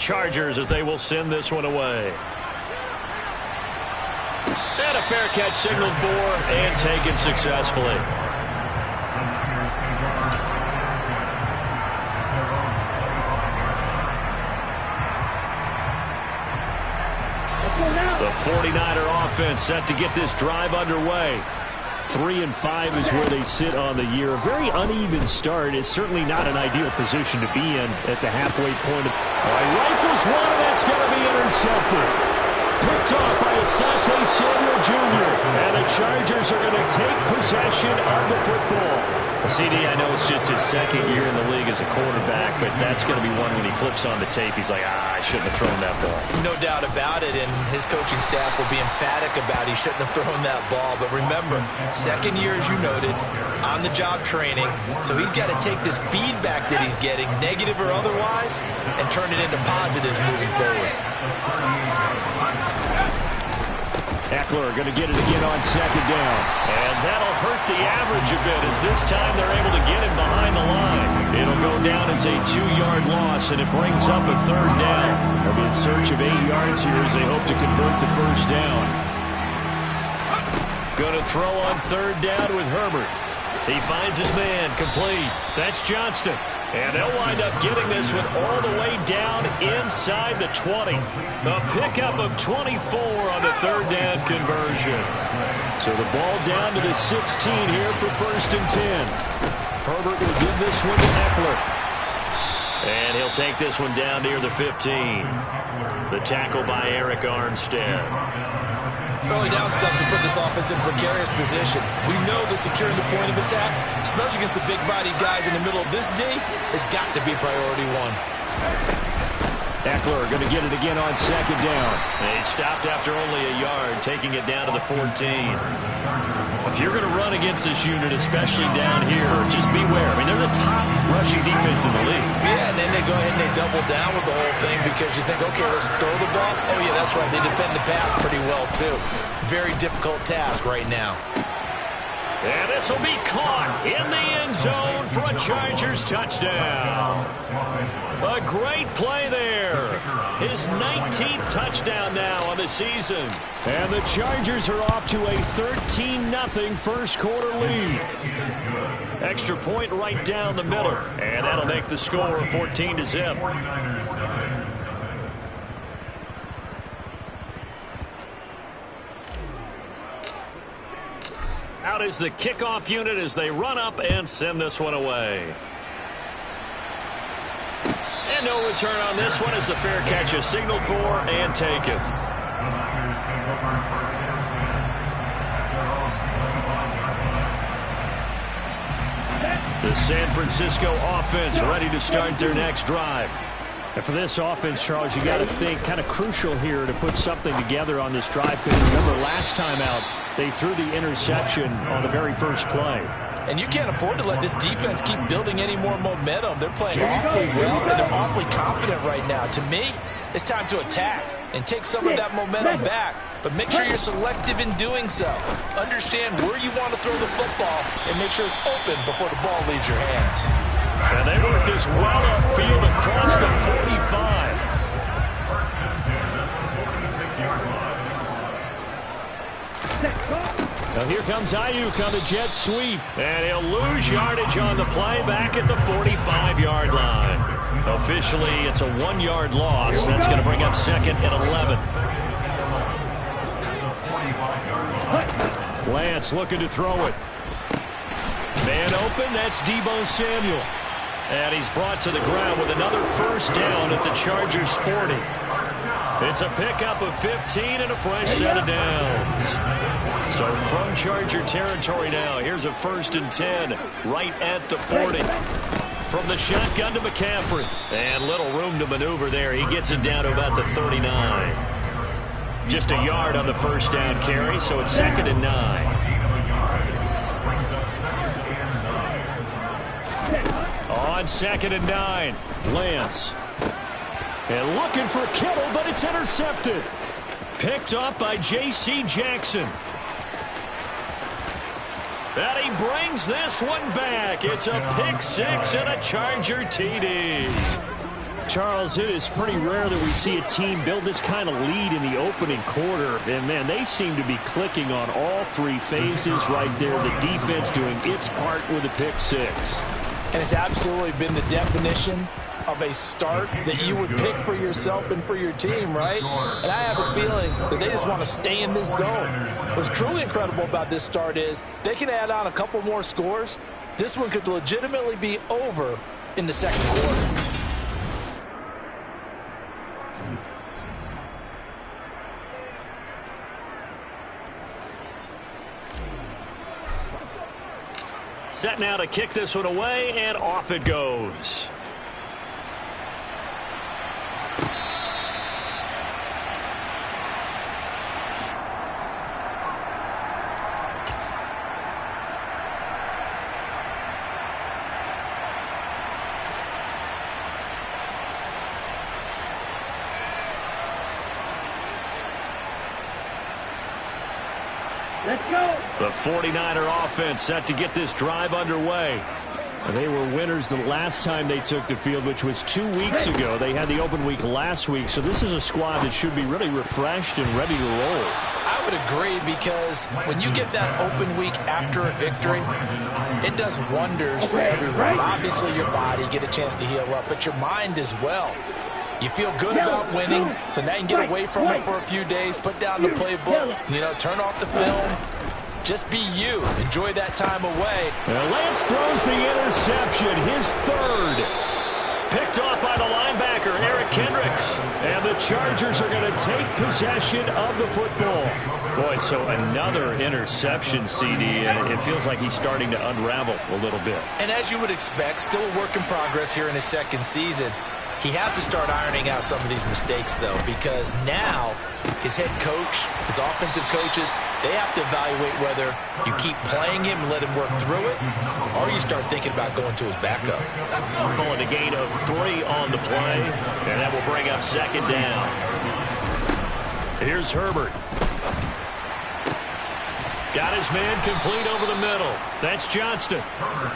Chargers as they will send this one away. And a fair catch signaled for and taken successfully. The 49er offense set to get this drive underway. 3-5 is where they sit on the year. A very uneven start is certainly not an ideal position to be in at the halfway point. Rifles one, and that's going to be intercepted. Picked off by Asante Samuel Jr. And the Chargers are going to take possession of the football. CD, I know it's just his second year in the league as a quarterback, but that's going to be one when he flips on the tape. He's like, I shouldn't have thrown that ball. No doubt about it, and his coaching staff will be emphatic about he shouldn't have thrown that ball. But remember, second year, as you noted, on-the-job training, so he's got to take this feedback that he's getting, negative or otherwise, and turn it into positives moving forward. Eckler going to get it again on second down. And that'll hurt the average a bit as this time they're able to get him behind the line. It'll go down as a 2-yard loss, and it brings up a third down. They'll be in search of 8 yards here as they hope to convert the first down. Going to throw on third down with Herbert. He finds his man complete. That's Johnston. And they'll wind up getting this one all the way down inside the 20. A pickup of 24 on the third down conversion. So the ball down to the 16 here for 1st and 10. Herbert will give this one to Eckler. And he'll take this one down near the 15. The tackle by Eric Armstead. Early down stuff should put this offense in precarious position. We know that securing the point of attack, especially against the big-bodied guys in the middle of this D, has got to be priority one. Eckler going to get it again on second down. They stopped after only a yard, taking it down to the 14. If you're going to run against this unit, especially down here, just beware. I mean, they're the top rushing defense in the league. Yeah, and then they go ahead and they double down with the whole thing because you think, okay, let's throw the ball. Oh, yeah, that's right. They defend the pass pretty well, too. Very difficult task right now. And this will be caught in the end zone for a Chargers touchdown. A great play there. His 19th touchdown now on the season. And the Chargers are off to a 13-0 first quarter lead. Extra point right down the middle. And that'll make the score 14-0. Out is the kickoff unit as they run up and send this one away. And no return on this one as the fair catch is signaled for and taken. The San Francisco offense ready to start their next drive. And for this offense, Charles, you got to think kind of crucial here to put something together on this drive. Because remember, last time out, they threw the interception on the very first play. And you can't afford to let this defense keep building any more momentum. They're playing awfully well, and they're awfully confident right now. To me, it's time to attack and take some of that momentum back. But make sure you're selective in doing so. Understand where you want to throw the football and make sure it's open before the ball leaves your hands. And they work this well upfield across the 45. Now here comes Ayuk on the jet sweep. And he'll lose yardage on the play back at the 45-yard line. Officially, it's a 1-yard loss. That's going to bring up 2nd and 11. Lance looking to throw it. Man open, that's Deebo Samuel. And he's brought to the ground with another first down at the Chargers 40. It's a pickup of 15 and a fresh set of downs. So from Charger territory now, here's a 1st and 10 right at the 40. From the shotgun to McCaffrey. And little room to maneuver there. He gets it down to about the 39. Just a yard on the first down carry, so it's 2nd and 9. On 2nd and 9, Lance. And looking for Kittle, but it's intercepted. Picked off by J.C. Jackson. And he brings this one back. It's a pick 6 and a Charger TD. Charles, it is pretty rare that we see a team build this kind of lead in the opening quarter. And, man, they seem to be clicking on all three phases right there. The defense doing its part with a pick six. And it's absolutely been the definition of a start that you would pick for yourself and for your team, right? And I have a feeling that they just want to stay in this zone. What's truly incredible about this start is they can add on a couple more scores. This one could legitimately be over in the second quarter. Set now to kick this one away, and off it goes. Let's go. The 49er offense set to get this drive underway. They were winners the last time they took the field, which was 2 weeks ago. They had the open week last week, so this is a squad that should be really refreshed and ready to roll. I would agree, because when you get that open week after a victory, it does wonders for everyone. Obviously, your body, get a chance to heal up, but your mind as well. You feel good about winning, so now you can get away from it for a few days, put down the playbook, turn off the film. Just be you. Enjoy that time away. And Lance throws the interception, his third. Picked off by the linebacker, Eric Kendricks. And the Chargers are going to take possession of the football. Boy, so another interception, CD, and it feels like he's starting to unravel a little bit. And as you would expect, still a work in progress here in his second season. He has to start ironing out some of these mistakes, though, because now his head coach, his offensive coaches, they have to evaluate whether you keep playing him and let him work through it, or you start thinking about going to his backup. Calling a gain of 3 on the play, and that will bring up second down. Here's Herbert. Got his man complete over the middle. That's Johnston.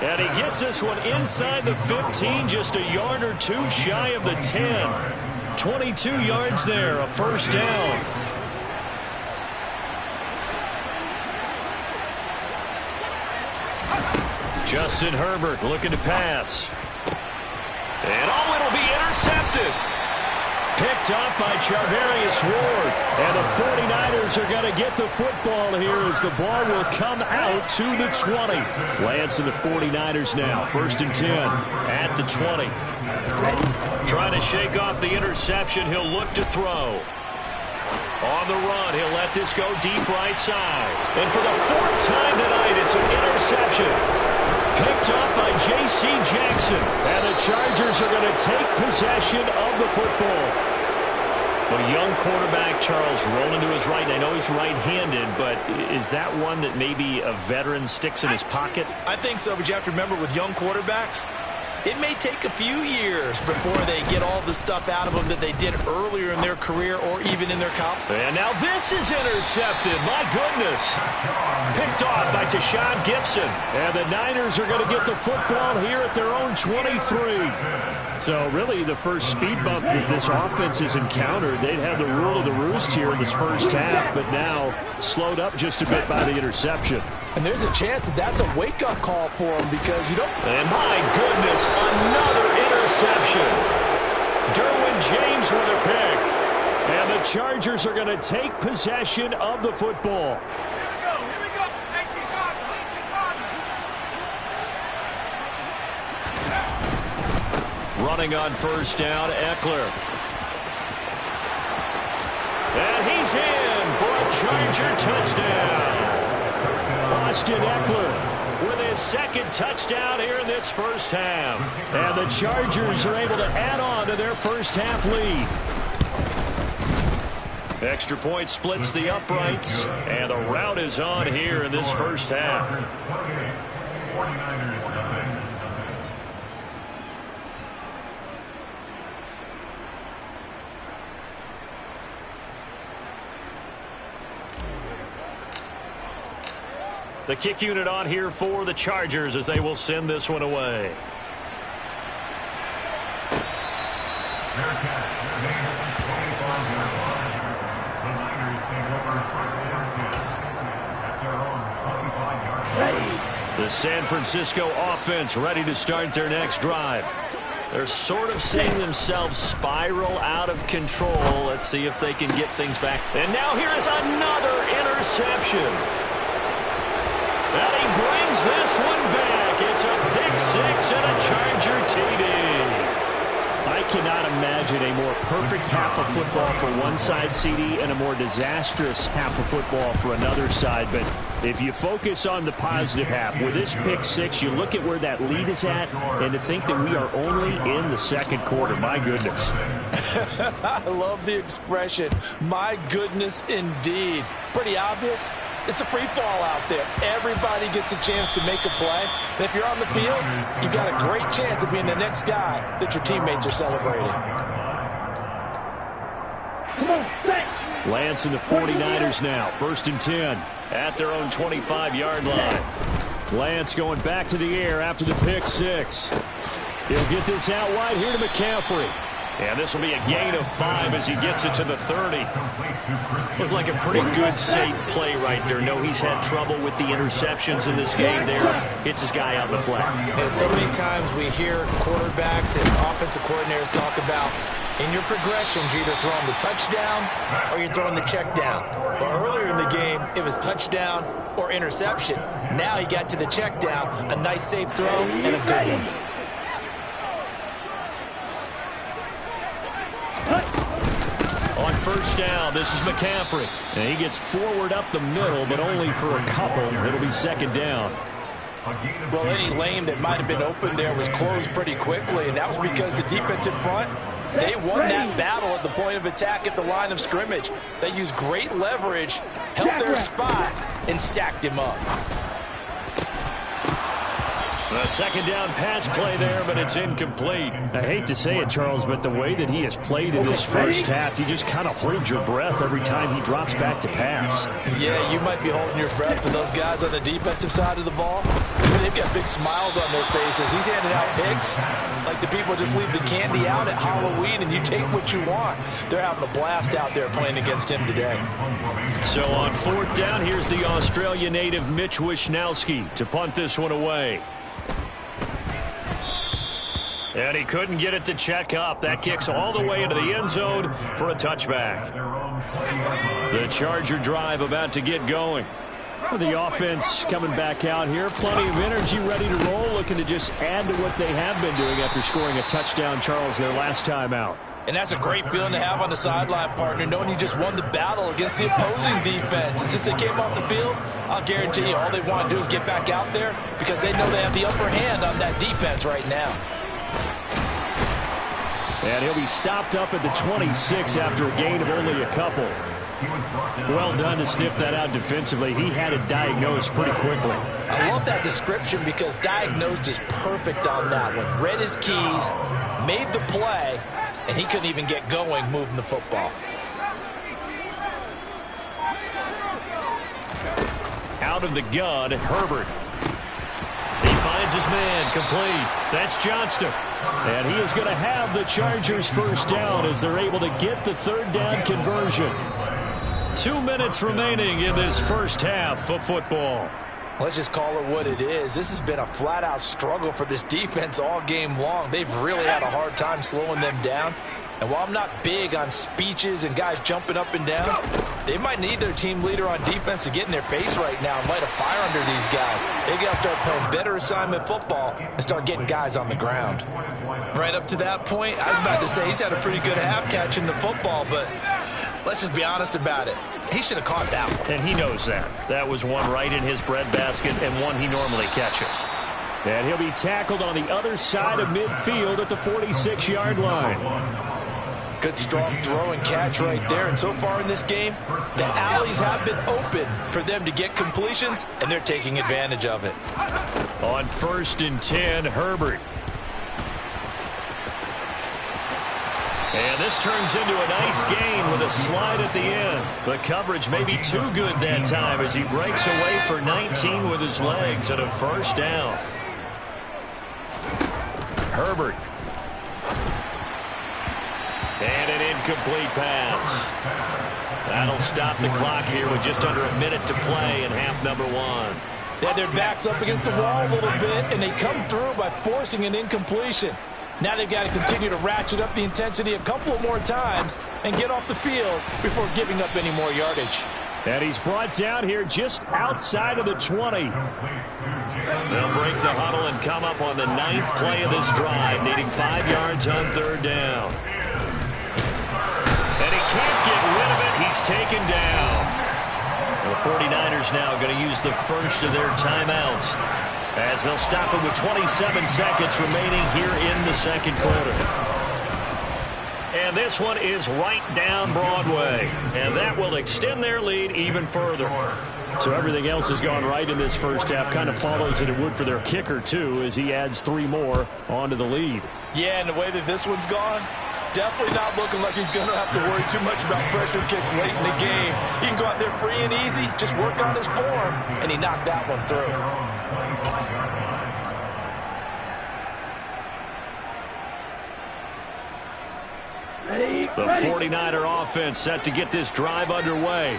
And he gets this one inside the 15, just a yard or two shy of the 10. 22 yards there, a first down. Justin Herbert looking to pass. And it'll be intercepted. Picked up by Charvarius Ward. And the 49ers are going to get the football here as the ball will come out to the 20. Lance and the 49ers now. 1st and 10 at the 20. Trying to shake off the interception. He'll look to throw. On the run, he'll let this go deep right side. And for the 4th time tonight, it's an interception. Picked up by J.C. Jackson. And the Chargers are going to take possession of the football. A young quarterback, Charles, rolling to his right. And I know he's right-handed, but is that one that maybe a veteran sticks in his pocket? I think so, but you have to remember with young quarterbacks, it may take a few years before they get all the stuff out of them that they did earlier in their career or even in their college. And now this is intercepted. My goodness. Picked off by Tashawn Gibson. And the Niners are going to get the football here at their own 23. So really the first speed bump that this offense has encountered. They'd had the rule of the roost here in this first half, but now slowed up just a bit by the interception. And there's a chance that that's a wake-up call for them, because you don't... And my goodness, another interception. Derwin James with a pick. And the Chargers are going to take possession of the football. Here we go. Hey, Chicago. Running on first down, Eckler. And he's in for a Charger touchdown. Austin Eckler with his second touchdown here in this first half. And the Chargers are able to add on to their first half lead. Extra point splits the uprights, and the rout is on here in this first half. The kick unit on here for the Chargers as they will send this one away. The San Francisco offense ready to start their next drive. They're sort of seeing themselves spiral out of control. Let's see if they can get things back. And now here is another interception. And he brings this one back. It's a pick six and a Charger TD. I cannot imagine a more perfect half of football for one side, CD, and a more disastrous half of football for another side. But if you focus on the positive half, with this pick six, you look at where that lead is at, and to think that we are only in the second quarter. My goodness. I love the expression, my goodness indeed. Pretty obvious. It's a free fall out there. Everybody gets a chance to make a play. And if you're on the field, you've got a great chance of being the next guy that your teammates are celebrating. Lance and the 49ers now. 1st and 10. At their own 25-yard line. Lance going back to the air after the pick six. He'll get this out wide here to McCaffrey. And this will be a gain of 5 as he gets it to the 30. Looked like a pretty good, safe play right there. No, he's had trouble with the interceptions in this game there. Hits his guy out in the flat. And so many times we hear quarterbacks and offensive coordinators talk about in your progressions, you're either throwing the touchdown or you're throwing the check down. But earlier in the game, it was touchdown or interception. Now he got to the check down, a nice safe throw, and a good one. On 1st down, this is McCaffrey. And he gets forward up the middle, but only for a couple. It'll be 2nd down. Well, any lane that might have been open there was closed pretty quickly, and that was because the defensive front, they won that battle at the point of attack at the line of scrimmage. They used great leverage, held their spot, and stacked him up. A 2nd down pass play there, but it's incomplete. I hate to say it, Charles, but the way that he has played in this first half, you just kind of hold your breath every time he drops back to pass. Yeah, you might be holding your breath for those guys on the defensive side of the ball. They've got big smiles on their faces. He's handing out picks like the people just leave the candy out at Halloween and you take what you want. They're having a blast out there playing against him today. So on 4th down, here's the Australia native Mitch Wishnowsky to punt this one away. And he couldn't get it to check up. That kicks all the way into the end zone for a touchback. The Charger drive about to get going. The offense coming back out here. Plenty of energy, ready to roll, looking to just add to what they have been doing after scoring a touchdown, Charles, their last time out. And that's a great feeling to have on the sideline, partner, knowing you just won the battle against the opposing defense. And since they came off the field, I'll guarantee you all they want to do is get back out there because they know they have the upper hand on that defense right now. And he'll be stopped up at the 26 after a gain of only a couple. Well done to sniff that out defensively. He had it diagnosed pretty quickly. I love that description because diagnosed is perfect on that one. Read his keys, made the play, and he couldn't even get going moving the football. Out of the gun, Herbert. He finds his man, complete. That's Johnston. And he is going to have the Chargers 1st down as they're able to get the 3rd down conversion. 2 minutes remaining in this first half of football. Let's just call it what it is. This has been a flat-out struggle for this defense all game long. They've really had a hard time slowing them down. And while I'm not big on speeches and guys jumping up and down, they might need their team leader on defense to get in their face right now and light a fire under these guys. They got to start playing better assignment football and start getting guys on the ground. Right up to that point, I was about to say he's had a pretty good half catching the football, but let's just be honest about it. He should have caught that one. And he knows that. That was one right in his breadbasket and one he normally catches. And he'll be tackled on the other side of midfield at the 46-yard line. Good strong throw and catch right there. And so far in this game, the alleys have been open for them to get completions, and they're taking advantage of it. On 1st and 10, Herbert. And this turns into a nice gain with a slide at the end. The coverage may be too good that time as he breaks away for 19 with his legs and a 1st down. Herbert. And an incomplete pass. That'll stop the clock here with just under a minute to play in half number 1. They had their backs up against the wall a little bit, and they come through by forcing an incompletion. Now they've got to continue to ratchet up the intensity a couple of more times and get off the field before giving up any more yardage. And he's brought down here just outside of the 20. They'll break the huddle and come up on the 9th play of this drive, needing 5 yards on 3rd down. And he can't get rid of it. He's taken down. The 49ers now going to use the first of their timeouts, as they'll stop it with 27 seconds remaining here in the 2nd quarter. And this one is right down Broadway, and that will extend their lead even further. So everything else has gone right in this first half. Kind of follows that it would for their kicker, too, as he adds 3 more onto the lead. Yeah, and the way that this one's gone, definitely not looking like he's going to have to worry too much about pressure kicks late in the game. He can go out there free and easy, just work on his form, and he knocked that one through. The 49er offense set to get this drive underway.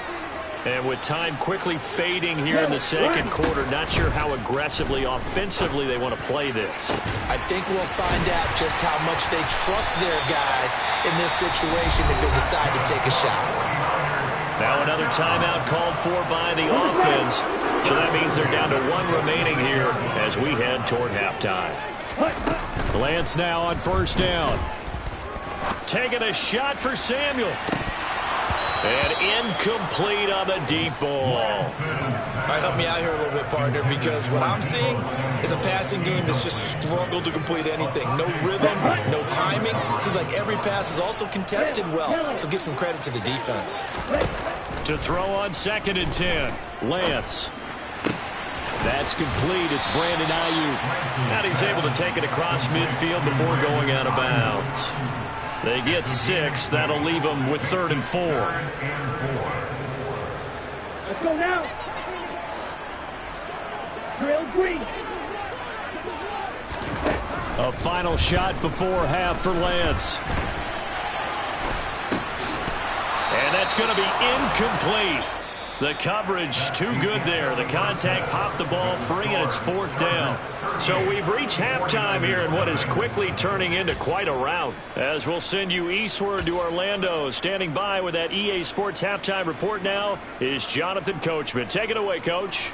And with time quickly fading here in the 2nd quarter, not sure how aggressively, offensively they want to play this. I think we'll find out just how much they trust their guys in this situation if they decide to take a shot. Now another timeout called for by the offense. So that means they're down to 1 remaining here as we head toward halftime. Lance now on 1st down. Taking a shot for Samuel. And incomplete on the deep ball. All right, help me out here a little bit, partner, because what I'm seeing is a passing game that's just struggled to complete anything. No rhythm, no timing. Seems like every pass is also contested well, so give some credit to the defense. To throw on 2nd and 10, Lance. That's complete. It's Brandon Ayuk. And he's able to take it across midfield before going out of bounds. They get 6. That'll leave them with 3rd and 4. Let's go now. Drill green. A final shot before half for Lance. And that's going to be incomplete. The coverage too good there. The contact popped the ball free, and it's 4th down. So we've reached halftime here in what is quickly turning into quite a rout. As we'll send you eastward to Orlando. Standing by with that EA Sports halftime report now is Jonathan Coachman. Take it away, Coach.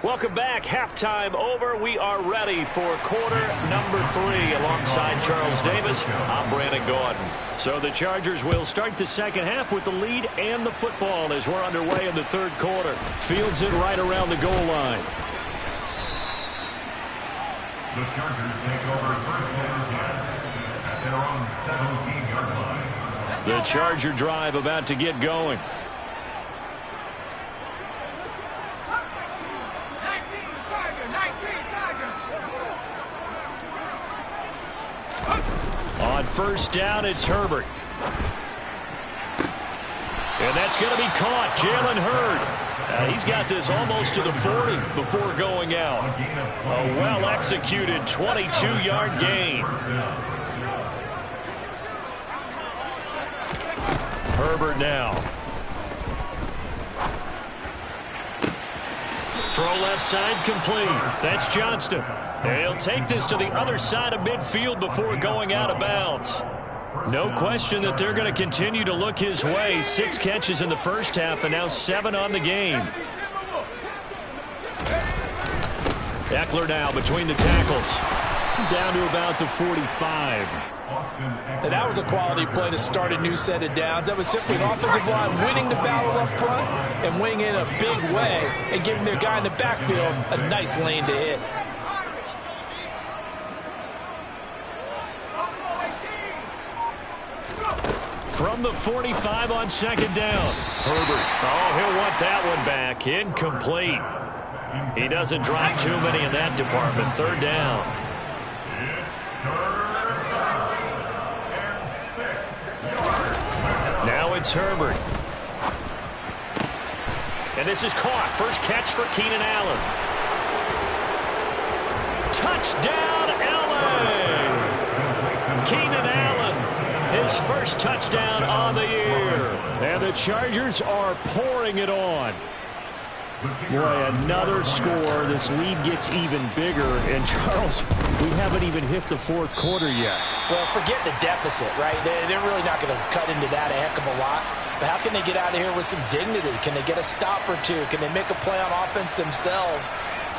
Welcome back. Halftime over. We are ready for quarter number 3 alongside Charles Davis. I'm Brandon Gordon. So the Chargers will start the 2nd half with the lead and the football as we're underway in the 3rd quarter. Fields it right around the goal line. The Chargers take over 1st and 10 at their own 17-yard line. The Charger drive about to get going. On 1st down, it's Herbert. And that's going to be caught. Jalen Hurd. He's got this almost to the 40 before going out. A well-executed 22-yard gain. Herbert now. Throw left side complete. That's Johnston. And he'll take this to the other side of midfield before going out of bounds. No question that they're going to continue to look his way. 6 catches in the first half and now 7 on the game. Eckler now between the tackles. Down to about the 45. And that was a quality play to start a new set of downs. That was simply an offensive line winning the battle up front and winning in a big way and giving their guy in the backfield a nice lane to hit. From the 45 on 2nd down. Herbert. Oh, he'll want that one back. Incomplete. He doesn't drop too many in that department. 3rd down. Now it's Herbert. And this is caught. First catch for Keenan Allen. Touchdown, LA! Keenan Allen, his first touchdown on the year. And the Chargers are pouring it on. Boy, another score. This lead gets even bigger. And, Charles, we haven't even hit the fourth quarter yet. Well, forget the deficit, right? They're really not going to cut into that a heck of a lot. But how can they get out of here with some dignity? Can they get a stop or two? Can they make a play on offense themselves?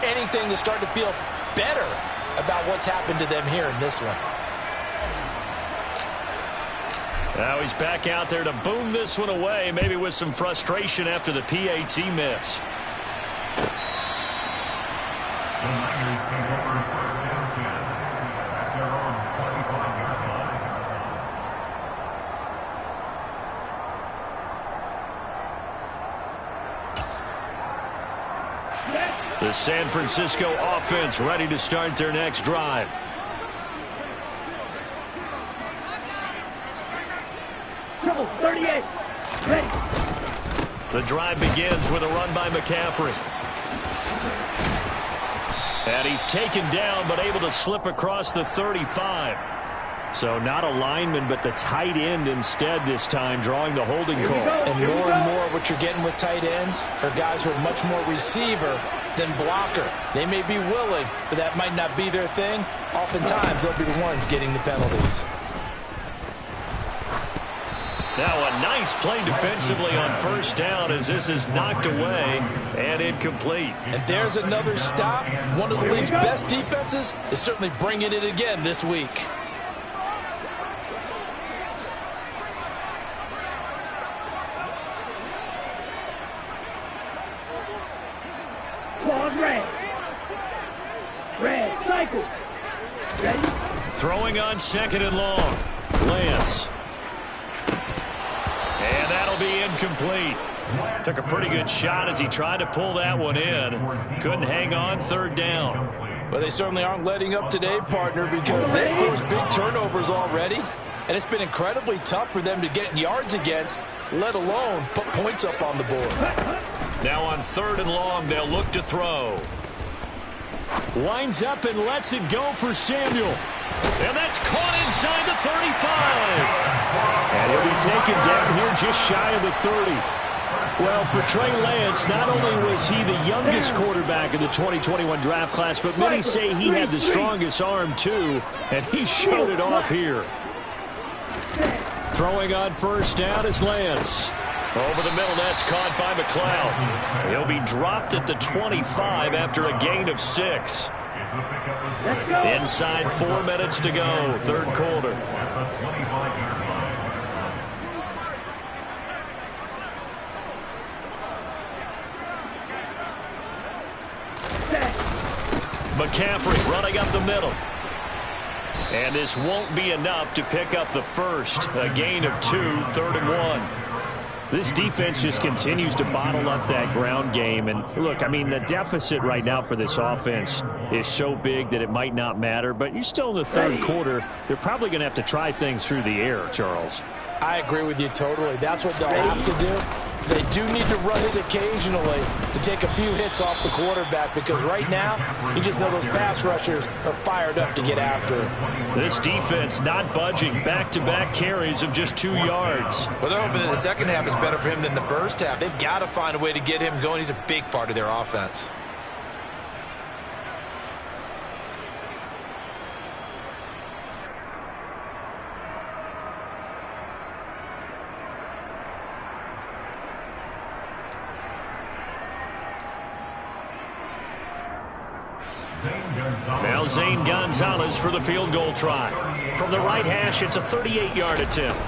Anything to start to feel better about what's happened to them here in this one. Now he's back out there to boom this one away, maybe with some frustration after the PAT miss. The Niners take over first down 10 at their own 25-yard line. The San Francisco offense ready to start their next drive. Trouble, 38. Ready. The drive begins with a run by McCaffrey. And he's taken down, but able to slip across the 35. So not a lineman, but the tight end instead this time, drawing the holding call. And more what you're getting with tight ends are guys who are much more receiver than blocker. They may be willing, but that might not be their thing. Oftentimes, they'll be the ones getting the penalties. Now a nice play defensively on first down as this is knocked away and incomplete. And there's another stop. One of the league's best defenses is certainly bringing it again this week. Claude red. Red, cycle. Ready? Throwing on second and long. Lance. And that'll be incomplete. Took a pretty good shot as he tried to pull that one in. Couldn't hang on, third down. Well, they certainly aren't letting up today, partner, because they've forced big turnovers already. And it's been incredibly tough for them to get yards against, let alone put points up on the board. Now on third and long, they'll look to throw. Winds up and lets it go for Samuel. And that's caught inside the 35. And he'll be taken down here just shy of the 30. Well, for Trey Lance, not only was he the youngest quarterback in the 2021 draft class, but many say he had the strongest arm too, and he showed it off here. Throwing on first down is Lance. Over the middle, that's caught by McLeod. He'll be dropped at the 25 after a gain of 6. Inside 4 minutes to go, third quarter. McCaffrey running up the middle. And this won't be enough to pick up the first. A gain of 2, third and 1. This defense just continues to bottle up that ground game. And look, I mean, the deficit right now for this offense is so big that it might not matter. But you're still in the third quarter. They're probably going to have to try things through the air, Charles. I agree with you totally. That's what they'll have to do. They do need to run it occasionally to take a few hits off the quarterback, because right now, you just know those pass rushers are fired up to get after him. This defense not budging. Back-to-back carries of just 2 yards. Well, they're hoping that the second half is better for him than the first half. They've got to find a way to get him going. He's a big part of their offense. Now Zane Gonzalez for the field goal try. From the right hash, it's a 38-yard attempt.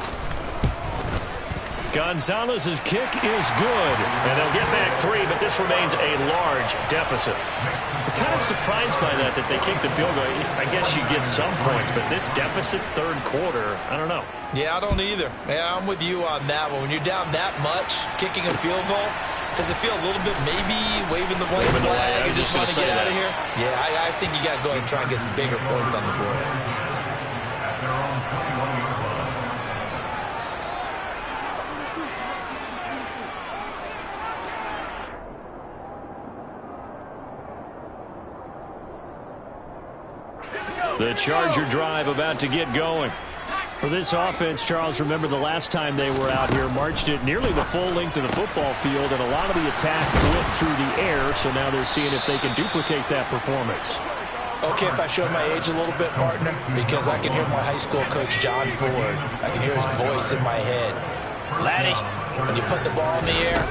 Gonzalez's kick is good, and they'll get back 3, but this remains a large deficit. I'm kind of surprised by that they kicked the field goal. I guess you get some points, but this deficit third quarter, I don't know. Yeah, I don't either. Yeah, I'm with you on that one. When you're down that much, kicking a field goal, does it feel a little bit maybe waving the white flag and just want to get out of here? Yeah, I think you got to go ahead and try and get some bigger points on the board. At their own 21-yard line. The Charger drive about to get going. For this offense, Charles, remember the last time they were out here, marched it nearly the full length of the football field, and a lot of the attack went through the air, so now they're seeing if they can duplicate that performance. Okay, if I show my age a little bit, partner, because I can hear my high school coach, John Ford. I can hear his voice in my head. Laddie, when you put the ball in the air,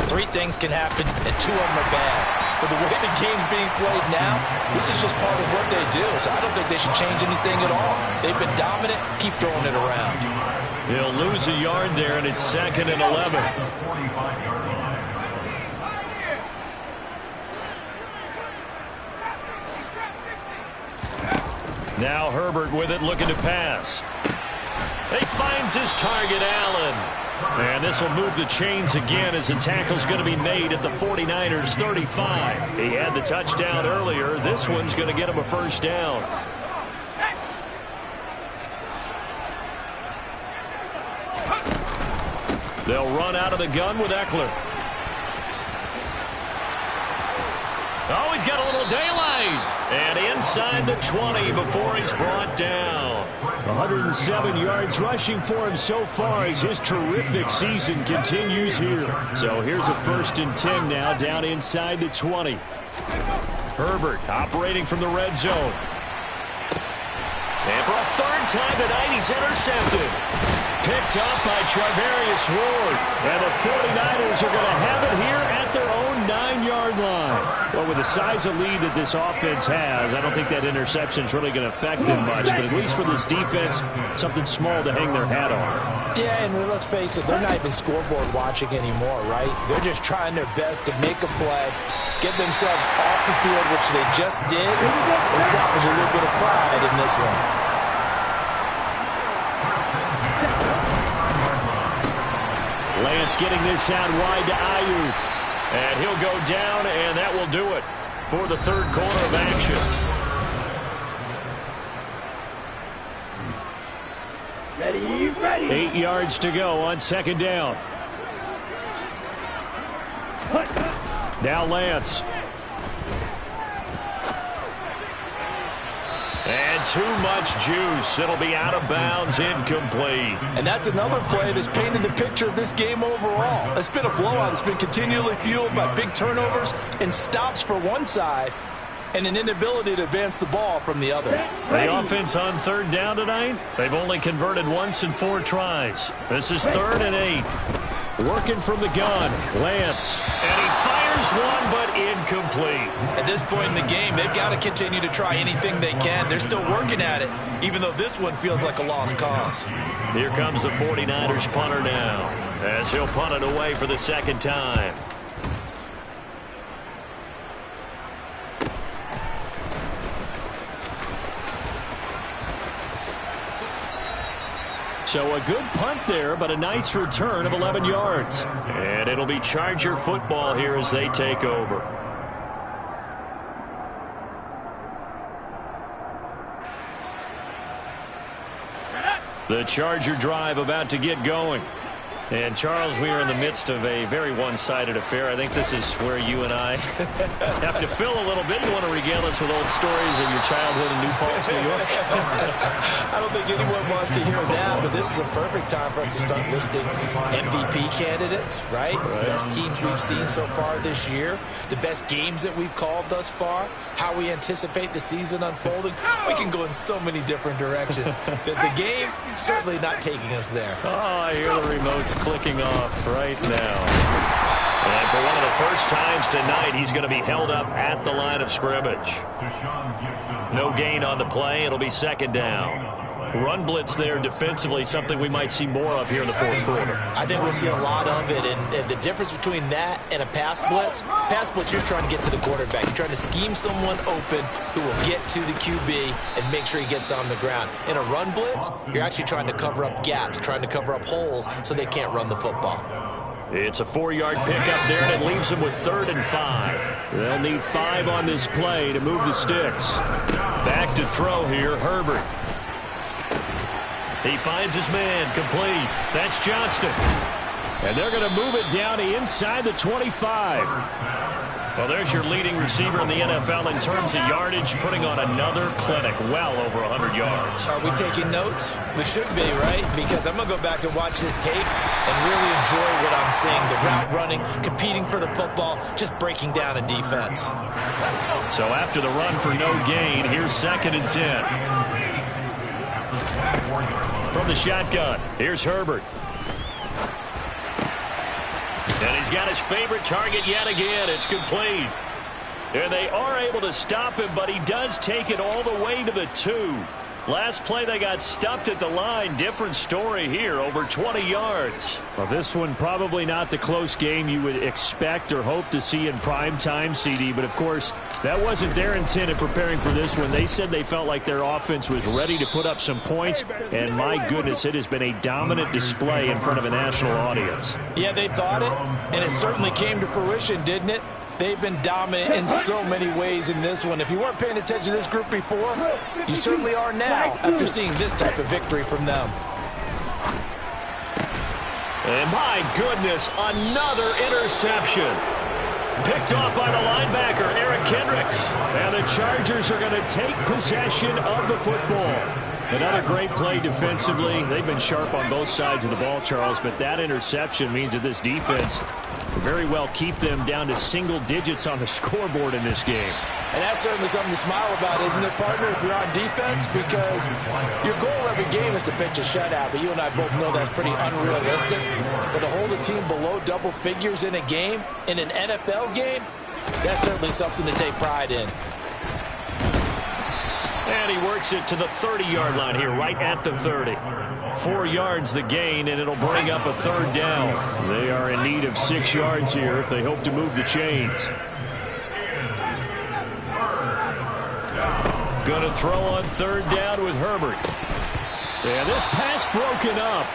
3 things can happen, and 2 of them are bad. But the way the game's being played now, this is just part of what they do. So I don't think they should change anything at all. They've been dominant. Keep throwing it around. He'll lose a yard there, and it's 2nd and 11. Now Herbert with it, looking to pass. He finds his target, Allen. And this will move the chains again as the tackle's going to be made at the 49ers 35. He had the touchdown earlier. This one's going to get him a first down. They'll run out of the gun with Eckler. Oh, he's got a little daylight. And inside the 20 before he's brought down. 107 yards rushing for him so far as his terrific season continues here. So here's a 1st and 10 now, down inside the 20. Herbert operating from the red zone. And for a 3rd time tonight, he's intercepted. Picked up by Charvarius Ward. And the 49ers are going to have it here at their own 9-yard line. Well, with the size of lead that this offense has, I don't think that interception is really going to affect them much. But at least for this defense, something small to hang their hat on. Yeah, and let's face it, they're not even scoreboard watching anymore, right? They're just trying their best to make a play, get themselves off the field, which they just did, and salvage a little bit of pride in this one. Lance getting this out wide to Ayuk. And he'll go down, and that will do it for the 3rd quarter of action. Ready. 8 yards to go on 2nd down. Now Lance. And too much juice. It'll be out of bounds, incomplete. And that's another play that's painted the picture of this game overall. It's been a blowout. It's been continually fueled by big turnovers and stops for one side and an inability to advance the ball from the other. The offense on 3rd down tonight, they've only converted once in 4 tries. This is 3rd and 8. Working from the gun, Lance. And he fires one, but incomplete. At this point in the game, they've got to continue to try anything they can. They're still working at it, even though this one feels like a lost cause. Here comes the 49ers punter now, as he'll punt it away for the 2nd time. So a good punt there, but a nice return of 11 yards. And it'll be Charger football here as they take over. The Charger drive about to get going. And, Charles, we are in the midst of a very one-sided affair. I think this is where you and I have to fill a little bit. You want to regale us with old stories of your childhood in New Paltz, New York? I don't think anyone wants to hear that, but this is a perfect time for us to start listing MVP candidates, right? The best teams we've seen so far this year, the best games that we've called thus far, how we anticipate the season unfolding. We can go in so many different directions because the game certainly not taking us there. Oh, I hear the remotes clicking off right now. And for one of the first times tonight, he's going to be held up at the line of scrimmage. No gain on the play. It'll be 2nd down. Run blitz there defensively, something we might see more of here in the 4th quarter. I think we'll see a lot of it, and the difference between that and a pass blitz, you're trying to get to the quarterback. You're trying to scheme someone open who will get to the QB and make sure he gets on the ground. In a run blitz, you're actually trying to cover up gaps, trying to cover up holes so they can't run the football. It's a 4-yard pickup there, and it leaves them with 3rd and 5. They'll need 5 on this play to move the sticks. Back to throw here, Herbert. He finds his man, complete. That's Johnston. And they're going to move it down to inside the 25. Well, there's your leading receiver in the NFL in terms of yardage, putting on another clinic, well over 100 yards. Are we taking notes? We should be, right? Because I'm going to go back and watch this tape and really enjoy what I'm seeing. The route running, competing for the football, just breaking down a defense. So after the run for no gain, here's 2nd and 10. From the shotgun, here's Herbert. And he's got his favorite target yet again. It's complete. And they are able to stop him, but he does take it all the way to the 2. Last play, they got stuffed at the line. Different story here, over 20 yards. Well, this one probably not the close game you would expect or hope to see in prime time, CD. But, of course, that wasn't their intent in preparing for this one. They said they felt like their offense was ready to put up some points. And, my goodness, it has been a dominant display in front of a national audience. Yeah, they thought it, and it certainly came to fruition, didn't it? They've been dominant in so many ways in this one. If you weren't paying attention to this group before, you certainly are now after seeing this type of victory from them. And my goodness, another interception. Picked off by the linebacker, Eric Kendricks. And the Chargers are going to take possession of the football. Another great play defensively. They've been sharp on both sides of the ball, Charles, but that interception means that this defense very well keep them down to single digits on the scoreboard in this game. And that's certainly something to smile about, isn't it, partner, if you're on defense? Because your goal every game is to pitch a shutout, but you and I both know that's pretty unrealistic. But to hold a team below double figures in a game, in an NFL game, that's certainly something to take pride in. And he works it to the 30-yard line here, right at the 30. 4 yards the gain, and it'll bring up a 3rd down. They are in need of 6 yards here if they hope to move the chains. Going to throw on 3rd down with Herbert. And this pass broken up.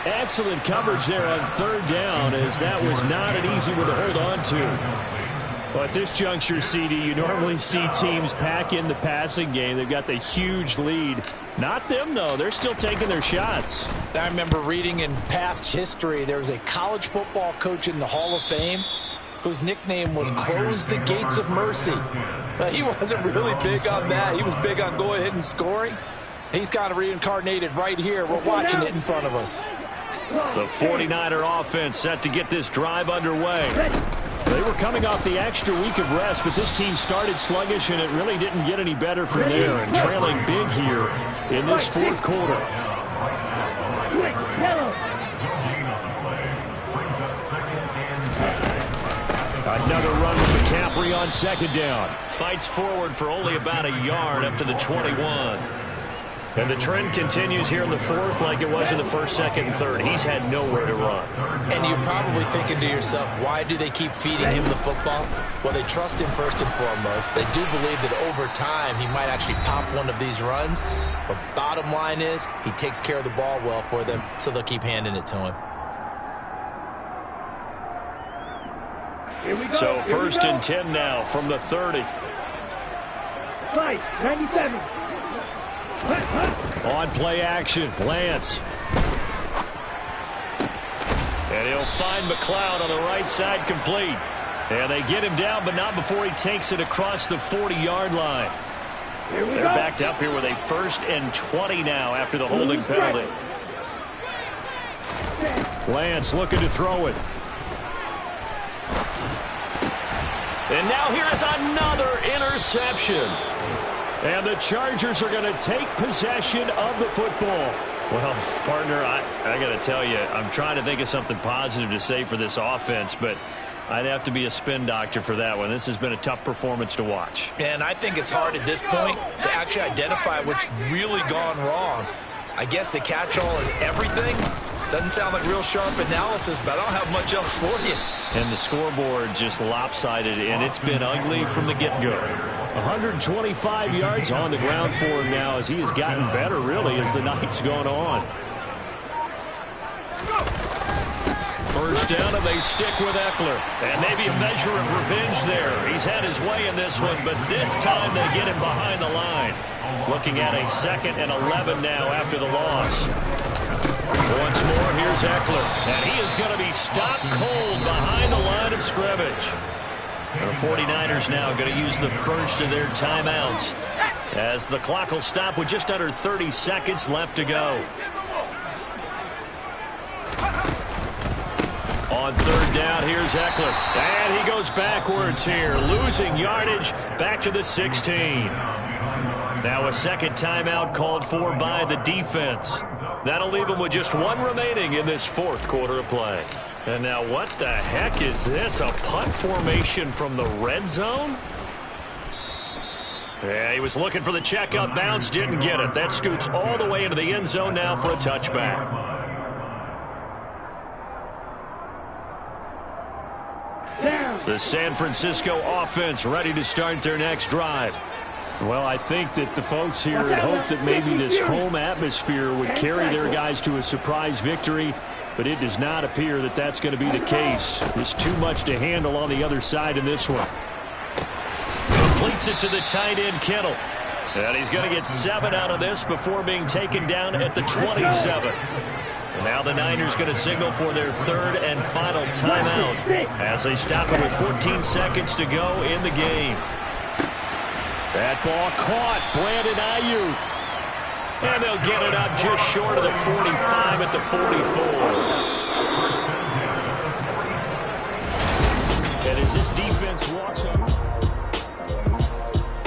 Excellent coverage there on 3rd down, as that was not an easy one to hold on to. Well, at this juncture, CD, you normally see teams pack in the passing game. They've got the huge lead. Not them, though. They're still taking their shots. I remember reading in past history, there was a college football coach in the Hall of Fame whose nickname was Close the Gates of Mercy. But he wasn't really big on that. He was big on going ahead and scoring. He's kind of reincarnated right here. We're watching it in front of us. The 49er offense set to get this drive underway. They were coming off the extra week of rest, but this team started sluggish, and it really didn't get any better from there, and trailing big here in this 4th quarter. Another run with McCaffrey on 2nd down. Fights forward for only about a yard up to the 21. And the trend continues here in the 4th like it was in the 1st, 2nd, and 3rd. He's had nowhere to run. And you're probably thinking to yourself, why do they keep feeding him the football? Well, they trust him first and foremost. They do believe that over time he might actually pop one of these runs. But bottom line is he takes care of the ball well for them, so they'll keep handing it to him. So 1st and 10 now from the 30. 97. On play action, Lance. And he'll find McLeod on the right side, complete. And they get him down, but not before he takes it across the 40-yard line. They're backed up here with a 1st and 20 now after the holding penalty. Lance looking to throw it. And now here is another interception. And the Chargers are going to take possession of the football. Well, partner, I got to tell you, I'm trying to think of something positive to say for this offense, but I'd have to be a spin doctor for that one. This has been a tough performance to watch. And I think it's hard at this point to actually identify what's really gone wrong. I guess the catch-all is everything. Doesn't sound like real sharp analysis, but I don't have much else for you. And the scoreboard just lopsided, and it's been ugly from the get-go. 125 yards on the ground for him now as he has gotten better, really, as the night's gone on. First down, and they stick with Eckler. And maybe a measure of revenge there. He's had his way in this one, but this time they get him behind the line. Looking at a 2nd and 11 now after the loss. Once more, here's Eckler. And he is going to be stopped cold behind the line of scrimmage. The 49ers now going to use the first of their timeouts as the clock will stop with just under 30 seconds left to go. On third down, here's Eckler. And he goes backwards here, losing yardage back to the 16. Now a second timeout called for by the defense. That'll leave him with just one remaining in this fourth quarter of play. And now what the heck is this? A punt formation from the red zone? Yeah, he was looking for the checkup bounce, didn't get it. That scoots all the way into the end zone now for a touchback. The San Francisco offense ready to start their next drive. Well, I think that the folks here had hoped that maybe this home atmosphere would carry their guys to a surprise victory, but it does not appear that that's going to be the case. There's too much to handle on the other side in this one. Completes it to the tight end, Kittle. And he's going to get 7 out of this before being taken down at the 27. And now the Niners going to signal for their third and final timeout as they stop it with 14 seconds to go in the game. That ball caught. Brandon Ayuk. And they'll get it up just short of the 45 at the 44. And as this defense walks up.